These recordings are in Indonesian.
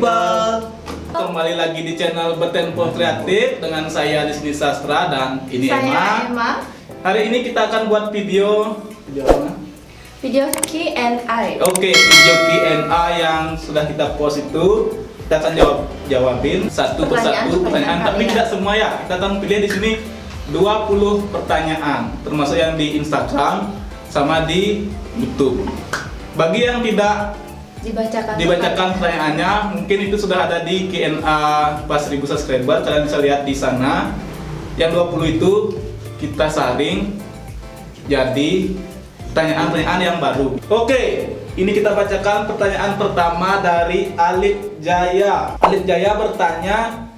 people. Kembali lagi di channel Betenpon Kreatif dengan saya Disni Sastra dan ini Saya Emma. Hari ini kita akan buat video apa? Video Q&A. Oke, video Q&A yang sudah kita post itu kita akan jawabin satu persatu pertanyaan, tapi tidak semua ya. Kita akan pilih di sini 20 pertanyaan, termasuk yang di Instagram sama di YouTube. Bagi yang tidak dibacakan pertanyaannya, mungkin itu sudah ada di Q&A pas 1000 subscriber, kalian bisa lihat di sana. Yang 20 itu kita saring jadi pertanyaan-pertanyaan yang baru. Oke, ini kita bacakan pertanyaan pertama dari Alif Jaya. Alif Jaya bertanya,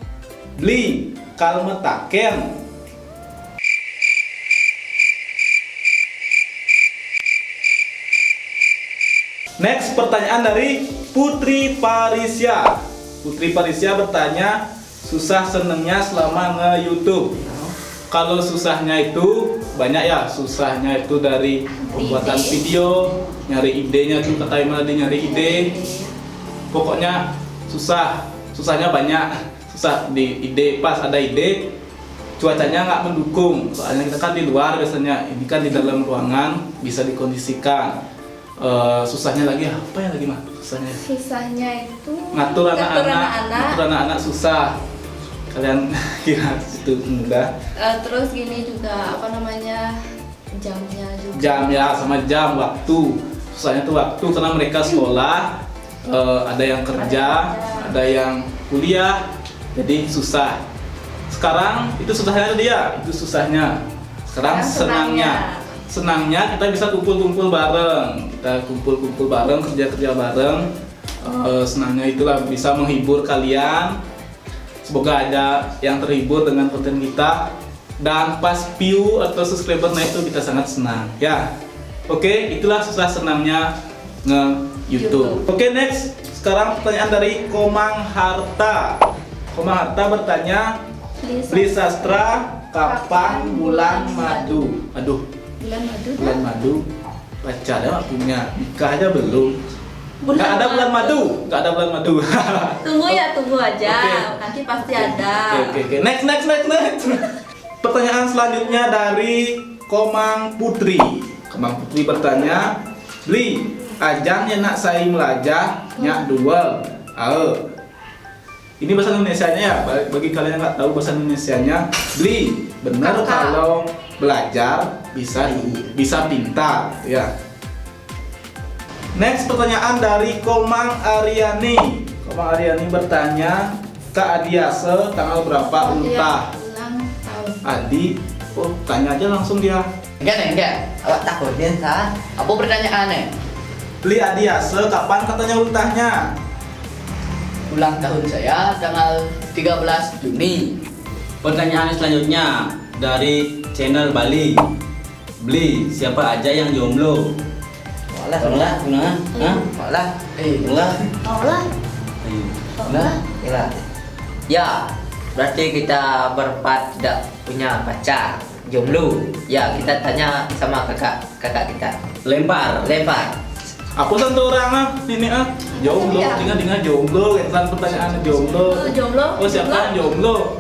beli kalmetaken. Next, pertanyaan dari Putri Parisya. Putri Parisya bertanya, susah senengnya selama nge-YouTube. Kalau susahnya itu banyak ya, susahnya itu dari pembuatan video, nyari idenya tuh, kata Emma tadi nyari ide. Pokoknya susahnya banyak. Susah di ide, pas ada ide cuacanya nggak mendukung. Soalnya kita kan di luar biasanya, ini kan di dalam ruangan bisa dikondisikan. Susahnya lagi apa ya lagi mah? Susahnya itu ngatur anak-anak susah. Kalian kira itu mudah? Terus gini juga apa namanya, jamnya juga. Jam ya, sama jam waktu. Susahnya tuh waktu karena mereka sekolah, ada yang kerja, ada yang kuliah, jadi susah. Sekarang itu susahnya dia, itu susahnya. Sekarang senangnya kita bisa kumpul-kumpul bareng, kita kumpul-kumpul bareng, kerja-kerja bareng. Senangnya itulah bisa menghibur kalian. Semoga ada yang terhibur dengan konten kita, dan pas view atau subscriber naik itu kita sangat senang ya. Oke, itulah susah senangnya nge-YouTube. Oke, next. Sekarang pertanyaan dari Komang Harta. Komang Harta bertanya, beli sastra kapan bulan madu? Aduh, bulan madu pacarnya punya, nikah aja belum. Nggak ada bulan madu. Tunggu aja. Okay. Nanti pasti ada. Oke. Next. Pertanyaan selanjutnya dari Komang Putri. Komang Putri bertanya, beli ajang nak saya melajah nyak duel. Ini bahasa Indonesianya ya. Bagi kalian yang nggak tahu bahasa Indonesianya, beli benar kalau belajar bisa pintar ya. Next, pertanyaan dari Komang Aryani. Komang Aryani bertanya, Kak Adiase tanggal berapa untah? Ulang tahun. Adi, tanya aja langsung dia. Enggak. Awak takutin sah? Apa pertanyaannya? Beli Adiase kapan katanya untahnya? Ulang tahun saya tanggal 13 Juni. Pertanyaan selanjutnya dari channel Bali. Beli siapa aja yang jomblo? Walah. Ya, berarti kita berempat tidak punya pacar, jomblo. Ya, kita tanya sama kakak kita. Lempar. Apa satu orang ini jomblo, Iya. tinggal jomblo, kan pertanyaan jomblo. Jomblo. Oh, siapa yang jomblo?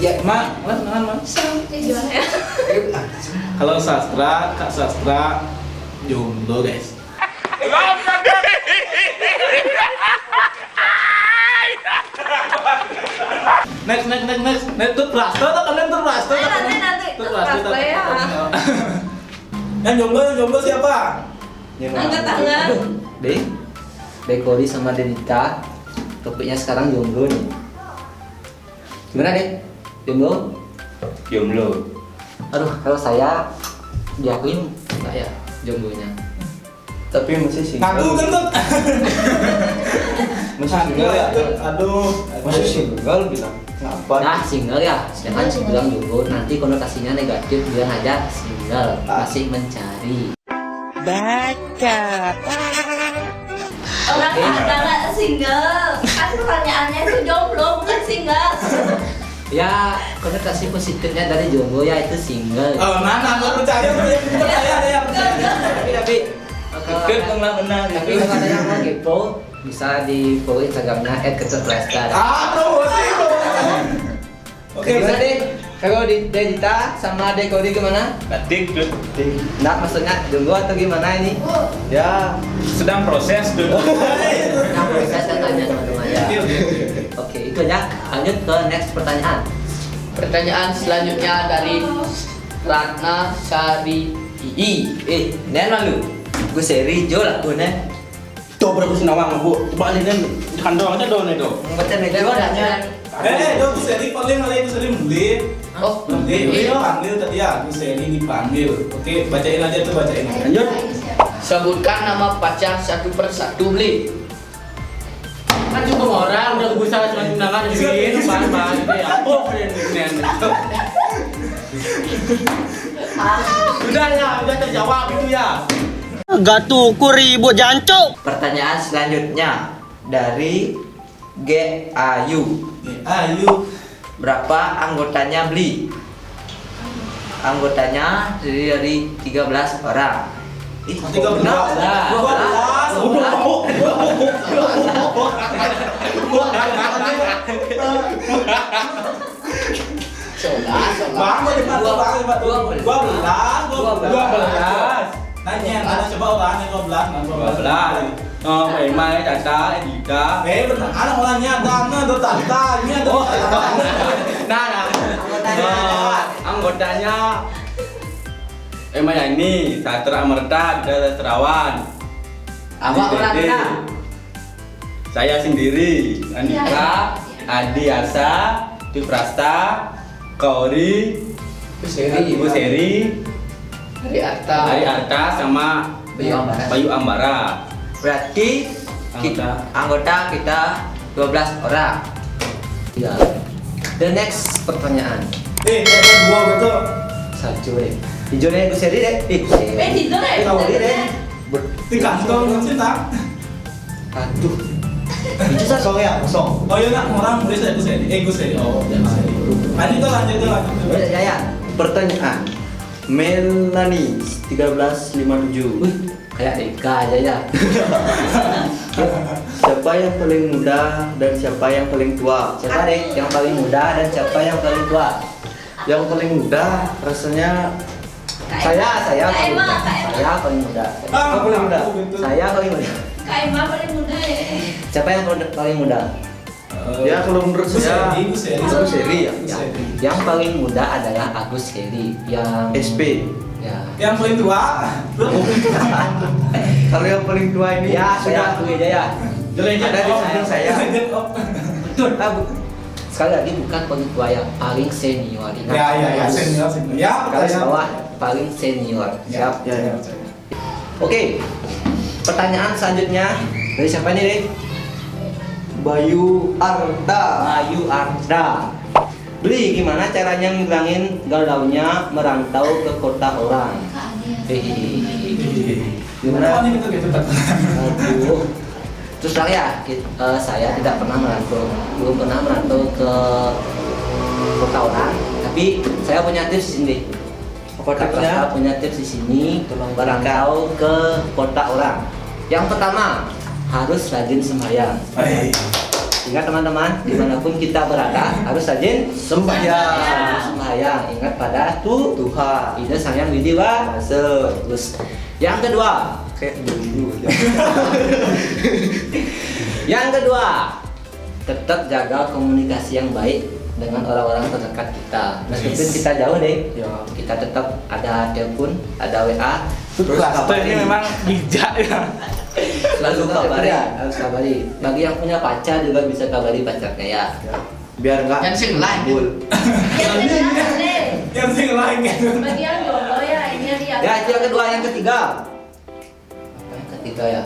Ya, Mak, Mak. Gimana ya? Kalau sastra, Kak Sastra jomblo, guys. Next. Tuh plaster atau kalian tuh plaster? Nanti. Plaster ya. Yang jomblo siapa? Angkat tangan. Bekoli sama Denita. Topiknya sekarang jomblo nih. Gimana deh? Jomblo. Aduh, kalau saya diakuin enggak ya jomblonya. Tapi masih single. Ngaku kentut. Masih single ya? Aduh. Masih single bilang. Kenapa? Nah, single ya. Jangan bilang jomblo, nanti konotasinya negatif. Bilang aja single, masih mencari. Baca. Orang ada nggak single? Kan pertanyaannya itu jomblo bukan single. Ya, konotasi positifnya dari jomblo ya itu single. Oh, nggak percaya deh. Tapi Benar. tapi kalau ada yang mau kepo, bisa di follow Instagramnya @kecerplaster. Promosi. Oke, Gimana deh? Kalau di Dita sama Dekori gimana? Batik tuh Nggak, maksudnya jomblo atau gimana ini? ya sedang proses tuh. Nah, proses dan tanya teman-teman ya. Oke, itu aja. Lanjut ke next pertanyaan. Pertanyaan selanjutnya dari Ratna Sari II. Nen malu. Gue seri Jo lah gue nen. Tuh berapa sinawang bu? Coba lihat kan doang aja doang itu. Baca meja gue nanya. itu seri paling ada itu seri beli. Oh, Beli dipanggil tadi ya, itu seri dipanggil. Oke, bacain aja tuh, bacain. Lanjut. sebutkan nama pacar satu persatu beli. Kan cuma orang udah berusaha cuma undangan jadi pan gitu ya. Oh, keren. Udah terjawab itu ya. Gatu ribut jancuk. Pertanyaan selanjutnya dari G Ayu. Ayo. Berapa anggotanya beli? Anggotanya terdiri dari 13 orang. 13. 11. Bang, boleh 12. Nanya, ada coba orang yang 12. Oh, Emai, Tata, Edita. Benar, ada orangnya dana, do tantanya, do. Nah, anggotanya Emai ini Satra Amerta, Dada Terawan. Apa orangnya? Saya sendiri, Andika, Adi Arsa, Tiprasta, Kauri, Ibu Seri, Dari Arta. Ari Arta sama Bayu Ambara. Bayu Ambara. Berarti anggota kita 12 orang. Ya. The next pertanyaan. Ada dua betul. Satu deh. Hijau deh, gue seri deh. Hijau deh. Tahu deh. Di kantong cinta. Aduh. Itu satu ya, kosong. Oh iya nak orang boleh saya seri. Gue seri. Oh, jangan seri. Lanjut. Ya. Pertanyaan. Melanie 1357. Wih, kayak Deka aja ya. Siapa yang paling muda dan siapa yang paling tua? Siapa deh yang paling muda dan siapa yang paling tua? Yang paling muda rasanya Saya paling muda. Kak Emma. Saya paling muda. Siapa paling muda? Saya paling muda. Kak Emma paling muda ya. Siapa yang paling muda? Ya kalau menurut saya Gue seri. Aku seri ya. Yang paling muda adalah Agus Heri yang SP. ya. Yang paling tua. Kalau yang paling tua ini Ya, sudah sudah akui aja ya. ada di samping saya. Betul. Sekali lagi bukan paling tua yang paling senior. Ingat. Ya, senior. Ya, Garis bawah paling senior. Siap. Ya. Oke. Pertanyaan selanjutnya dari siapa nih, Dek? Bayu Arda. Ayu Arda. Beli, gimana caranya ngilangin galaunya merantau ke kota orang? Hehehe. Gimana? Gimana? Aduh. Terus terang ya, saya tidak pernah merantau, belum pernah merantau ke kota orang. Tapi saya punya tips di sini. Saya punya tips di sini, merantau ke kota orang. Yang pertama, harus rajin sembahyang. Ingat teman-teman, dimanapun kita berada harus rajin sembahyang. Ingat pada Tuhan. Ida sayang widi wa terus. Yang kedua, yang kedua, tetap jaga komunikasi yang baik dengan orang-orang terdekat kita. Meskipun kita jauh deh, kita tetap ada telepon, ada WA. Ini memang bijak ya. Selalu kabari, harus kabari. Bagi yang punya pacar juga bisa kabari pacarnya ya. Biar enggak Yang sing lain. bul. Yang sing lain kan. Bagi yang jomblo ya ini dia. Ya, itu yang kedua, yang ketiga. Apa yang ketiga ya?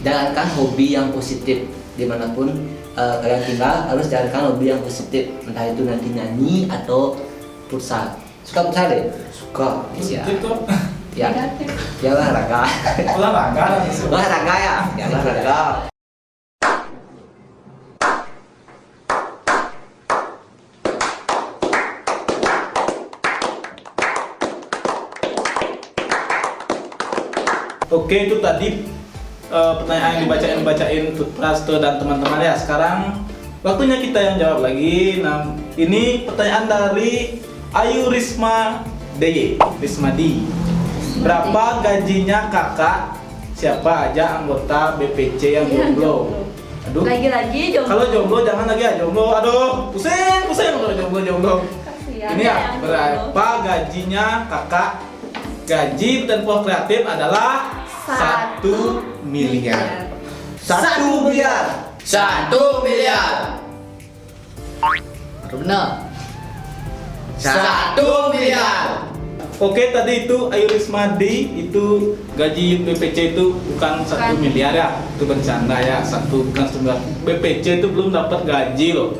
Jalankan hobi yang positif dimanapun kalian tinggal, harus jalankan hobi yang positif. Entah itu nanti nyanyi atau futsal. Suka futsal deh? Suka. Ya. Itu Ya. Ya olahraga. olahraga. Olahraga ya. Ya olahraga. Oke, itu tadi pertanyaan yang dibacain Prasto dan teman-teman ya. Sekarang waktunya kita yang jawab lagi. Nah, ini pertanyaan dari Ayu Risma D. Berapa gajinya kakak siapa aja anggota BPC yang jomblo? Aduh. Lagi-lagi jomblo. Kalau jomblo jangan lagi ya jomblo. Aduh, pusing kalau jomblo. Kasihan Ini ya ya, yang berapa jomblo. gajinya kakak? Gaji Tempo Kreatif adalah 1 miliar. 1 miliar. 1 miliar. Benar. 1 miliar. Oke, tadi itu Ayu Risma D, itu gaji BPC itu bukan 1 miliar ya, itu bercanda ya, bukan 1 BPC itu belum dapat gaji loh.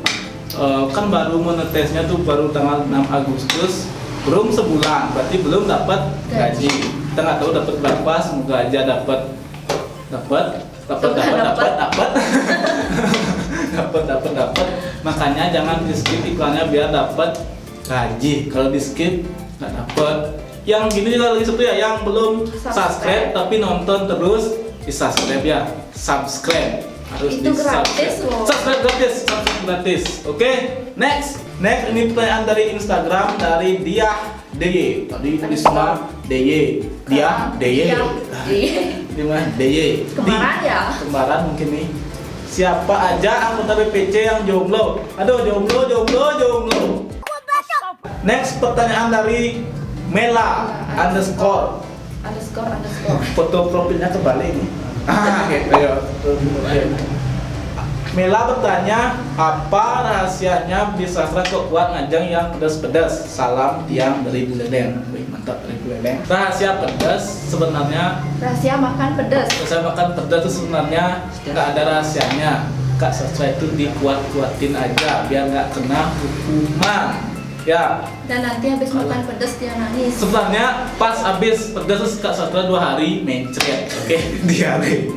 Kan baru menetesnya tuh baru tanggal 6 Agustus, belum sebulan, berarti belum dapat gaji. Kita nggak tahu dapat berapa, semoga aja dapat. Makanya jangan di skip iklannya biar dapat gaji. Kalau di skip nggak dapat. Yang gini juga lagi satu ya, yang belum subscribe tapi nonton terus di subscribe ya. Subscribe harus Itu di gratis loh. Subscribe gratis. Oke, next ini pertanyaan dari Instagram dari Diah DY. Tadi Risma DY. Diah DY. Ini mah DY. Kembaran ya? Kembaran mungkin nih. Siapa aja anggota BPC yang jomblo? Aduh, jomblo. Next pertanyaan dari Mela underscore. Foto profilnya kebalik nih. Gitu ya. Mela bertanya, apa rahasianya Bisastra kok kuat ngajang yang pedas-pedas? Salam tiang dari Buleleng. Wih, mantap dari Buleleng. Rahasia pedas sebenarnya, Rahasia makan pedas. saya makan pedas itu sebenarnya nggak ada rahasianya. Kak Sastra itu dikuat-kuatin aja biar nggak kena hukuman. Ya, Dan nanti habis makan pedas dia nangis. sebenarnya pas habis pedas terus Kak Sastra 2 hari mencret. Oke, diare.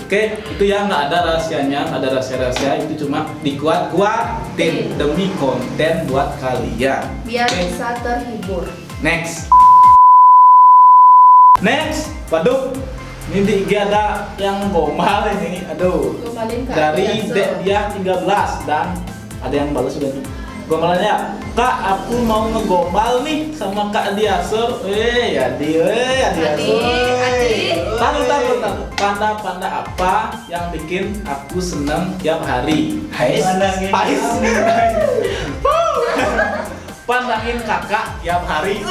Oke, itu ya nggak ada rahasianya, nggak ada rahasia-rahasia, itu cuma dikuat-kuatin demi konten buat kalian. Biar Oke. bisa terhibur. Next, waduh, ini di IG ada yang gomal ini, aduh. Gomalin Kak Dari Adiaso. dia 13 dan ada yang balas sudah tuh. Gomalannya, Kak, aku mau ngegombal nih sama Kak Adiaso. Adi. Taruh. Panda apa yang bikin aku seneng tiap hari? Pais. Pandangin kakak tiap hari.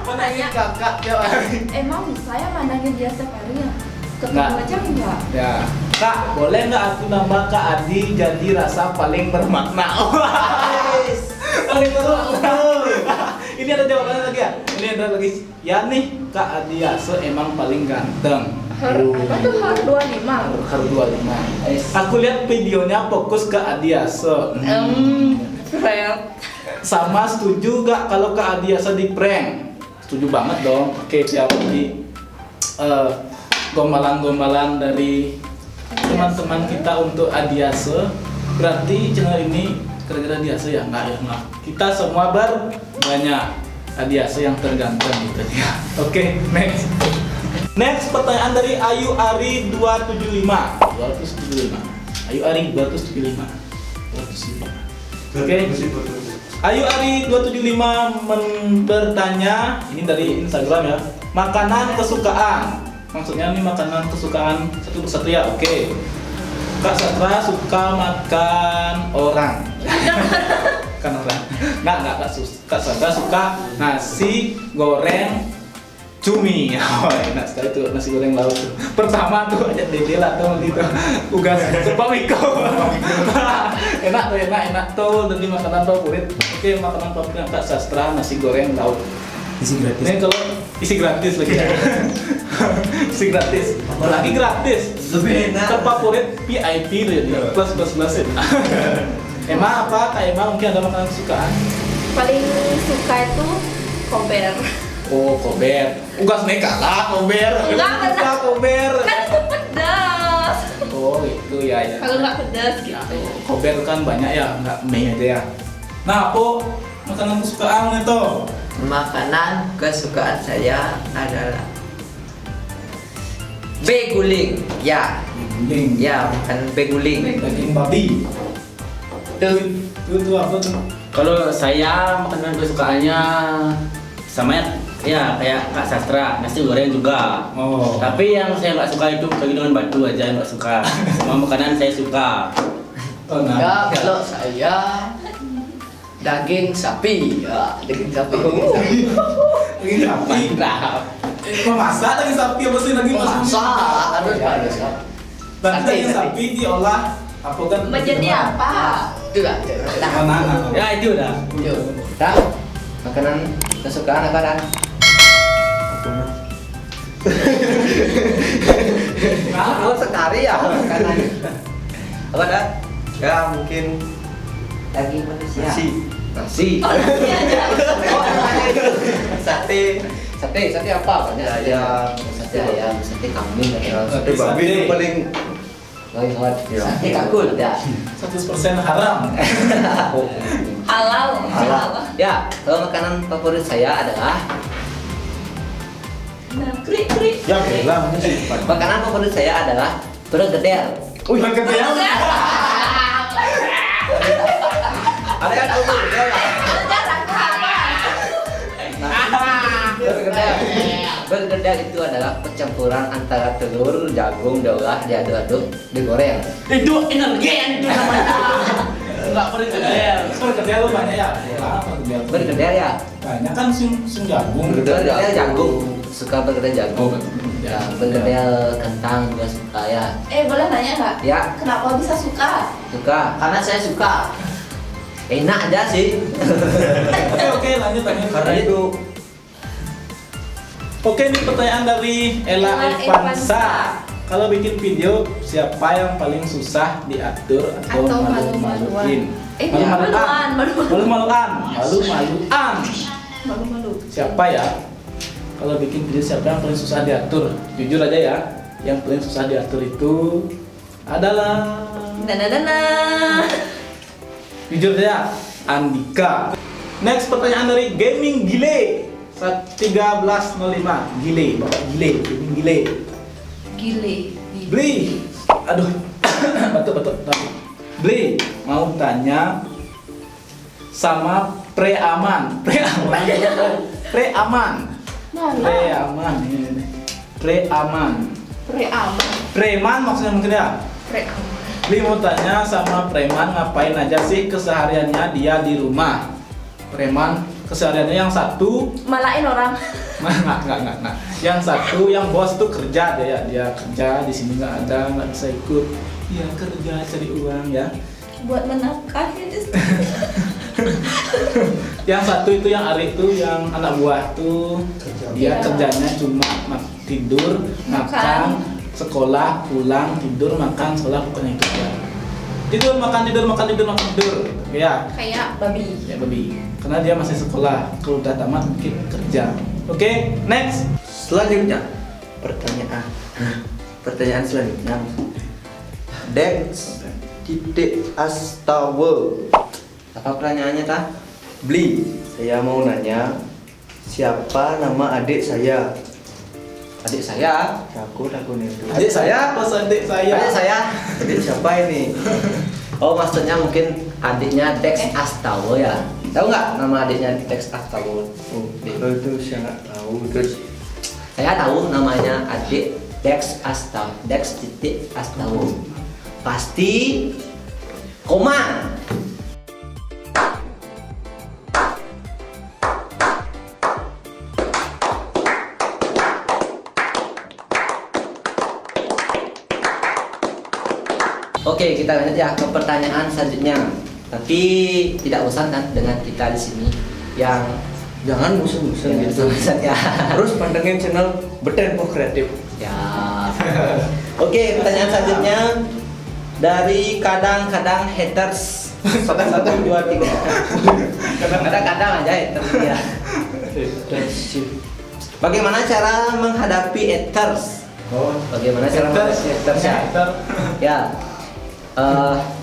Pandangin kakak tiap hari. Emang saya mandangin dia setiap hari ya? Ketemu Nggak. aja enggak? Ya, Kak, boleh nggak aku nambah Kak Adi jadi rasa paling bermakna? Paling bermakna. Ini ada jawabannya lagi ya? Ini ada lagi. Ya nih, Kak Adi Yaso emang paling ganteng. Apa tuh har 25? Har 25. Aku lihat videonya fokus ke Adi Yaso. Keren. Sama setuju gak kalau Kak Adi Yaso di prank? Setuju banget dong. Oke, siap di gombalan-gombalan dari teman-teman kita untuk Adiaso. Berarti channel ini gara-gara Adiaso ya? Enggak. Kita semua banyak Adiaso yang terganteng gitu ya. Oke, next pertanyaan dari Ayu Ari 275. Ayu Ari 275. Oke. Ayu Ari 275 bertanya, ini dari Instagram ya. Makanan kesukaan. Maksudnya ini makanan kesukaan satu persatu ya. Oke. Kak Sastra suka makan orang. Kan orang. Enggak Kak Sastra suka nasi goreng cumi. Oh, enak sekali tuh nasi goreng laut tuh. Pertama tuh aja dede lah tuh gitu. Ugas serba miko. enak tuh dari makanan favorit. Oke, makanan favorit Kak Sastra nasi goreng laut. Isi gratis. Ini kalau isi gratis lagi ya. Isi gratis. Apalagi gratis. Lebih enak. Favorit VIP tuh ya. Plus ya. Emang apa? Kak Emang mungkin ada makanan kesukaan? Paling suka itu kober. Oh, kober. Ugas neka lah kober. Enggak, Suka kober. Kan itu pedas. Oh, itu ya. Kalau nggak pedas gitu. Kober kan banyak ya, nggak mie aja ya. Nah, apa makanan kesukaan itu? Makanan kesukaan saya adalah Beguling. Ya, Guling. ya, bukan beguling. Daging babi. Itu apa tuh? Kalau saya makanan kesukaannya sama ya kayak Kak Sastra, nasi goreng juga. Oh. Tapi yang saya nggak suka itu lagi dengan batu aja yang nggak suka. Semua makanan saya suka. Oh, nah. Ya, kalau saya daging sapi. Ya, daging sapi. Daging sapi. Daging sapi. Memasak daging sapi apa sih lagi Masak harus Nanti Sate, daging sate. sapi diolah apa kan? Menjadi apa? Itu lah. Mana? Ya itu udah. Dan makanan kesukaan apa Dan? Aku sekali ya makanan. Apa Dan? Ya mungkin Daging manusia. nasi. Nasi. Oh, nanti aja. Sate. Sate apa? Banyak sate. Ya, Sate ayam, sate kambing Ya, atau sate babi itu paling sate kakul ya. 100% haram. Halal. Halal. Ya, kalau makanan favorit saya adalah Nah, krik krik. Ya bilang ini sih. makanan favorit saya adalah bergedel. Wih, kebayang. Ada kan bergedel? Bergedel. Bergedel itu adalah percampuran antara telur, jagung, diolah, diaduk-aduk, digoreng. Itu energen itu namanya. Enggak perlu gede. Kerja lu banyak ya? Kerja. Bergedel ya. Banyak kan sing jagung. Bergedel jagung. Suka bergedel jagung. Oh, Ya, bergedel kentang juga suka ya. Boleh nanya nggak? Ya, Kenapa bisa suka? suka. Karena saya suka. Enak aja sih. Oke, lanjut. Karena itu Oke, ini pertanyaan dari Ella Ella Evansa. Evansa. Kalau bikin video, siapa yang paling susah diatur atau Atau malu-maluin? malu-maluan. Malu-maluan. Malu-malu. Siapa ya? Kalau bikin video siapa yang paling susah diatur? Jujur aja ya, yang paling susah diatur itu adalah Dana. jujur aja, Andika. Next pertanyaan dari Gaming Gile 1305. Gile, Bapak Gile, Gaming Gile. Gile. Beli, aduh, batuk. Beli, mau tanya sama preaman. Preaman ini. Preaman. Preman maksudnya mungkin ya. Beli mau tanya sama preman ngapain aja sih kesehariannya dia di rumah. Preman kesehariannya yang satu Malain orang. nggak. Yang satu yang bos tuh kerja dia kerja di sini nggak bisa ikut. Dia kerja cari uang ya. Buat menafkahi itu. Yang satu itu yang Ari itu yang anak buah tuh dia Iya. kerjanya cuma tidur, makan, sekolah, pulang, tidur, makan, sekolah, pokoknya itu ya. Tidur, makan, tidur. Ya, Kayak babi. ya babi. Karena dia masih sekolah. Kalau udah tamat mungkin kerja. Oke, next. selanjutnya pertanyaan selanjutnya. Dex titik astawa. Apa pertanyaannya ta? Beli, saya mau nanya siapa nama adik saya? Adik saya. Takut nih itu. Adik saya, pas adik saya. Adik saya. Adik siapa ini? Oh, maksudnya mungkin adiknya Dex Astawa ya. Tahu nggak nama adiknya Dex Astawa? Oh, itu saya nggak tahu. Terus Saya tahu namanya adik Dex Astawa. Dex titik Astawa. Pasti koma. Oke, kita lanjut ya ke pertanyaan selanjutnya. Tapi tidak bosan kan dengan kita di sini yang jangan bosan-bosan gitu. bosan ya. Terus pantengin channel Bertempo Kreatif. Ya. Oke, pertanyaan selanjutnya dari kadang-kadang haters. 1 2 3. Kadang-kadang aja haters ya. Bagaimana cara menghadapi haters? Oh, Bagaimana cara menghadapi haters ya? Ya.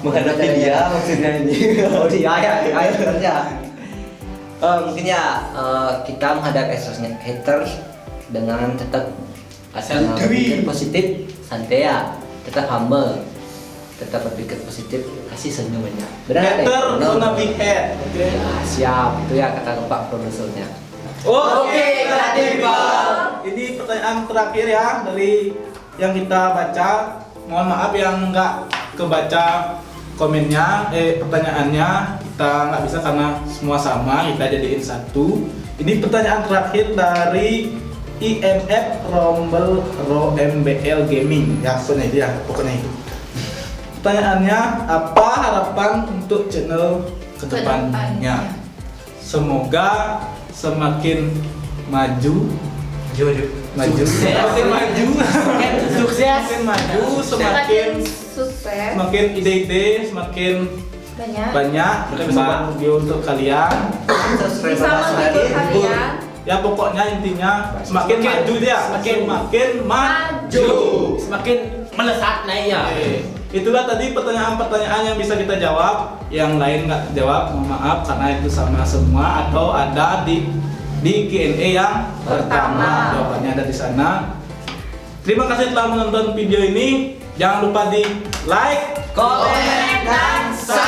Menghadapi dia maksudnya ini. Oh dia ya. Mungkin ya kita menghadapi haters dengan tetap berpikir positif, santai ya, tetap humble, tetap berpikir positif, kasih senyumnya. Benar deh. Better gonna be head. Oke. Ya, siap, itu ya kata Pak Produsernya. Oke, ini pertanyaan terakhir ya dari yang kita baca. Mohon maaf yang nggak kebaca komennya, pertanyaannya kita nggak bisa karena semua sama, kita jadiin satu. Ini pertanyaan terakhir dari IMF MBL Gaming. Ya, pokoknya itu. Pertanyaannya, apa harapan untuk channel kedepannya? Semoga semakin maju, semakin maju, Sukses. semakin maju, semakin sukses semakin ide-ide semakin banyak berkembang video untuk kalian. bisa menghibur kalian. Ya pokoknya intinya semakin maju dia, semakin maju. Semakin melesat naik ya. Itulah tadi pertanyaan-pertanyaan yang bisa kita jawab. Yang lain nggak jawab, mohon maaf karena itu sama semua atau ada di Q&A yang pertama. Jawabannya ada di sana. Terima kasih telah menonton video ini. Jangan lupa di like, Komen dan subscribe.